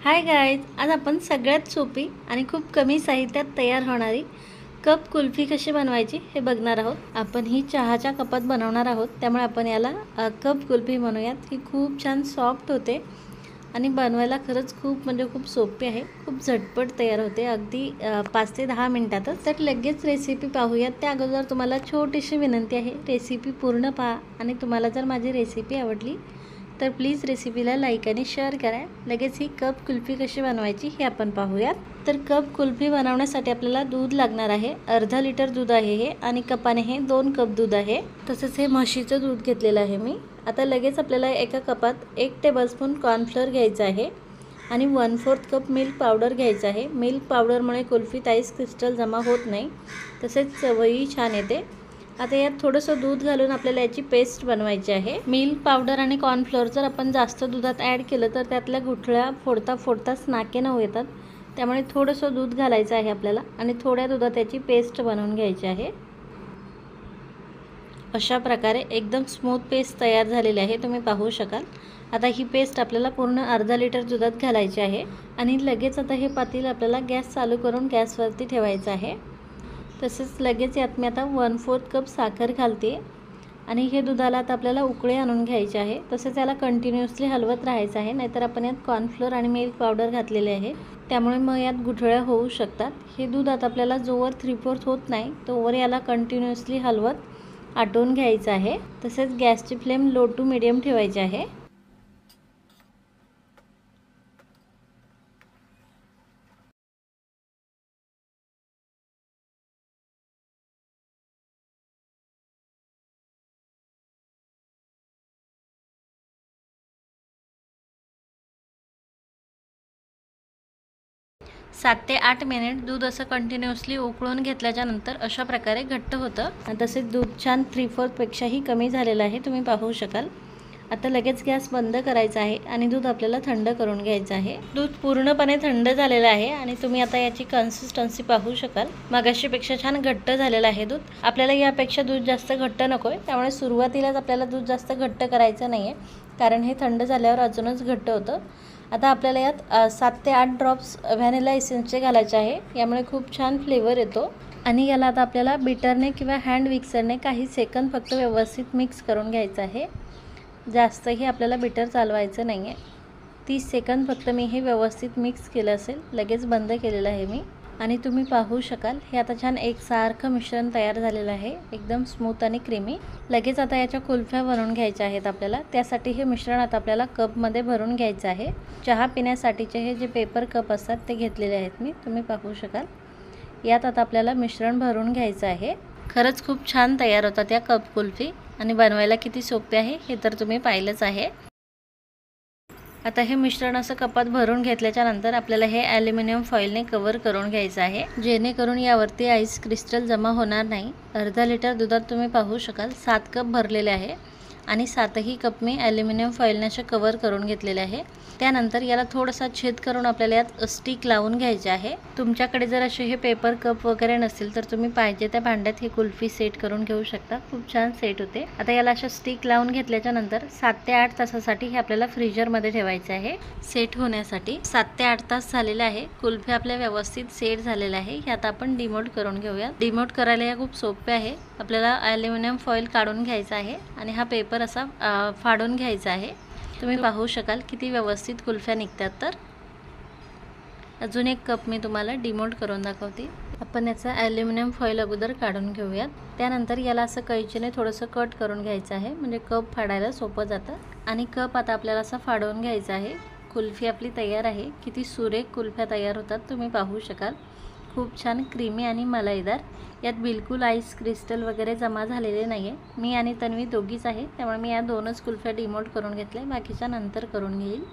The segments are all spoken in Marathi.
हाय गाईज, आज आपण सगळ्यात सोपी आणि खूप कमी साहित्यात तयार होणारी कप कुल्फी कशी बनवायची हे बघणार आहोत। आपण ही चहाच्या कपात बनवणार आहोत, त्यामुळे आपण याला कप कुल्फी म्हणूयात। ही खूप छान सॉफ्ट होते आणि बनवायला खरंच खूप सोपी आहे। खूप झटपट तयार होते, अगदी 5 ते 10 मिनिटातच। तर लगेच रेसिपी पाहूयात। त्या अगोदर तुम्हाला छोटीशी विनंती आहे, रेसिपी पूर्ण पहा आणि तुम्हाला जर माझी रेसिपी आवडली तर प्लीज रेसिपीला लाईक आणि शेअर करा। लगेच ही कप कुल्फी कशी बनवायची हे आपण पाहूयात। तर कप कुल्फी बनवण्यासाठी आपल्याला दूध लागणार आहे। अर्धा लिटर दूध आहे हे, आणि कपाने हे 2 कप दूध आहे। तसेच हे म्हशीचं दूध घेतलेलं आहे मी। आता लगेच आपल्याला एका कपात 1 टेबलस्पून कॉर्नफ्लोअर घ्यायचा आहे आणि 1/4 कप मिल्क पावडर घ्यायचा आहे। मिल्क पावडरमुळे कुल्फीत आईस क्रिस्टल जमा होत नाही, तसेच चवही छान येते। आता यात थोडंसं दूध घालून आपल्याला याची पेस्ट बनवायची आहे। मिल्क पावडर आणि कॉर्नफ्लोअर जर आपण जास्त दुधात ॲड केलं तर त्यातल्या गुठळ्या फोडता नाके न येतात, त्यामुळे थोडंसं दूध घालायचं आहे आपल्याला आणि थोड्या दुधात याची पेस्ट बनवून घ्यायची आहे। अशा प्रकारे एकदम स्मूथ पेस्ट तयार झालेली आहे, तुम्ही पाहू शकाल। आता ही पेस्ट आपल्याला पूर्ण अर्धा लिटर दुधात घालायची आहे आणि लगेच आता हे पातेलं आपल्याला गॅस चालू करून गॅसवरती ठेवायचं आहे। तसेच लगेच यात मी आता 1/4 कप साखर घालते आणि हे दुधाला आता आपल्याला उकळे आणून घ्यायचे आहे। तसेच याला कंटिन्युअसली हलवत राहायचं आहे, नाहीतर आपण यात कॉर्नफ्लोअर आणि मिल्क पावडर घातलेले आहे, त्यामुळे मग यात गुठळ्या होऊ शकतात। हे दूध आता आपल्याला जोवर 3/4 होत नाही तोवर याला कंटिन्युअसली हलवत आटवून घ्यायचं आहे। तसेच गॅसची फ्लेम लो टू मीडियम ठेवायची आहे। 7 ते 8 मिनिट दूध असं कंटिन्युअसली उकळून घेतल्याच्या नंतर अशा प्रकारे घट्ट होतं। तसेच दूध छान 3/4 पेक्षाही कमी झालेलं आहे, तुम्ही पाहू शकाल। आता लगेच गॅस बंद करायचा आहे आणि दूध आपल्याला थंड करून घ्यायचं आहे। दूध पूर्णपणे थंड झालेलं आहे आणि तुम्ही आता याची कन्सिस्टन्सी पाहू शकाल। मगाशीपेक्षा छान घट्ट झालेलं आहे दूध। आपल्याला यापेक्षा दूध जास्त घट्ट नको आहे, त्यामुळे सुरुवातीलाच आपल्याला दूध जास्त घट्ट करायचं नाही आहे, कारण हे थंड झाल्यावर अजूनच घट्ट होतं। आता आपल्याला यात 7 ते 8 ड्रॉप्स व्हॅनिला एसेन्सचे घालायचे आहे, यामुळे खूप छान फ्लेवर येतो। आणि याला आता आपल्याला बीटरने किंवा हँड मिक्सरने काही सेकंद फक्त व्यवस्थित मिक्स करून घ्यायचं आहे। जास्तही आपल्याला बीटर चालवायचं नाही आहे। 30 सेकंद फक्त मी हे व्यवस्थित मिक्स केलं असेल, लगेच बंद केलेलं आहे मी। आणि तुम्ही पाहू शकाल हे आता छान एकसारखं मिश्रण तयार झालेलं आहे, एकदम स्मूथ आणि क्रीमी। लगेच आता याच्या कुल्फ्या बनवून घ्यायच्या आहेत आपल्याला। त्यासाठी हे मिश्रण आता आपल्याला कपमध्ये भरून घ्यायचं आहे। चहा पिण्यासाठीचे हे जे पेपर कप असतात ते घेतलेले आहेत मी, तुम्ही पाहू शकाल। यात आता आपल्याला मिश्रण भरून घ्यायचं आहे। खरंच खूप छान तयार होतात या कप कुल्फी आणि बनवायला किती सोपे आहे हे तर तुम्ही पाहिलंच आहे। आता हे मिश्रण असं कपात भरून घेतल्याच्या नंतर आपल्याला हे ॲल्युमिनियम फॉइलने कव्हर करून घ्यायचं आहे, जेणेकरून यावरती आईस क्रिस्टल जमा होणार नाही। अर्धा लिटर दुधात तुम्ही पाहू शकाल 7 कप भरलेले आहे आणि 7ही कप मी ॲल्युमिनियम फॉइलने असे कव्हर करून घेतलेले आहे। त्यानंतर याला थोडासा छेद करून आपल्याला यात स्टिक लावून घ्यायचे आहे। तुमच्याकडे जर असे हे पेपर कप वगैरे नसेल तर तुम्ही पाहिजे त्या भांड्यात ही कुल्फी सेट करून घेऊ शकता, खूप छान सेट होते। आता याला अशा स्टिक लावून घेतल्याच्या नंतर 7 ते 8 तासासाठी हे आपल्याला फ्रीजरमध्ये ठेवायचे आहे सेट होण्यासाठी। 7 ते 8 तास झालेले आहे, कुल्फी आपल्या व्यवस्थित सेट झालेल्या आहे। हे आता आपण डिमोल्ड करून घेऊया। डिमोल्ड करायला या खूप सोपे आहे। आपल्याला ॲल्युमिनियम फॉइल काढून घ्यायचा आहे आणि हा पेपर असा फाडून घ्यायचा आहे। तुम्ही पाहू शकाल किती व्यवस्थित कुल्फ्या निघतात। तर अजून एक कप मी तुम्हाला डिमोल्ड करून दाखवते। आपण याचा ॲल्युमिनियम फॉइल अगोदर काढून घेऊयात। त्यानंतर याला असं कैचीने थोडंसं कट करून घ्यायचं आहे, म्हणजे कप फाडायला सोपं जातं। आणि कप आता आपल्याला असा फाडून घ्यायचा आहे। कुल्फी आपली तयार आहे। किती सुरेख कुल्फ्या तयार होतात तुम्ही पाहू शकाल। खूप छान क्रीमी आणि मलाईदार। यात बिलकुल आईस क्रिस्टल वगैरे जमा झालेले नाही आहे। मी आणि तन्वी दोघीच आहे, त्यामुळे मी या 2च कुल्फ्या डिमोल्ड करून घेतल्या, बाकीच्या नंतर करून घेईल।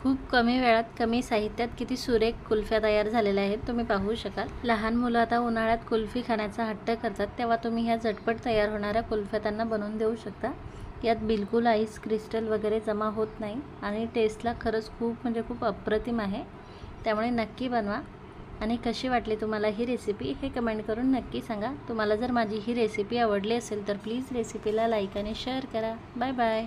खूप कमी वेळात कमी साहित्यात किती सुरेख कुल्फ्या तयार झालेल्या आहेत तुम्ही पाहू शकाल। लहान मुलं आता उन्हाळ्यात कुल्फी खाण्याचा हट्ट करतात, तेव्हा तुम्ही ह्या झटपट तयार होणाऱ्या कुल्फ्या त्यांना बनवून देऊ शकता। यात बिलकुल आईस क्रिस्टल वगैरे जमा होत नाही आणि टेस्टला खरंच खूप अप्रतिम आहे, त्यामुळे नक्की बनवा। आणि कशी वाटली तुम्हाला ही रेसिपी हे कमेंट करून नक्की सांगा। तुम्हाला जर माझी ही रेसिपी आवडली असेल तर प्लीज रेसिपीला लाईक आणि शेअर करा। Bye bye.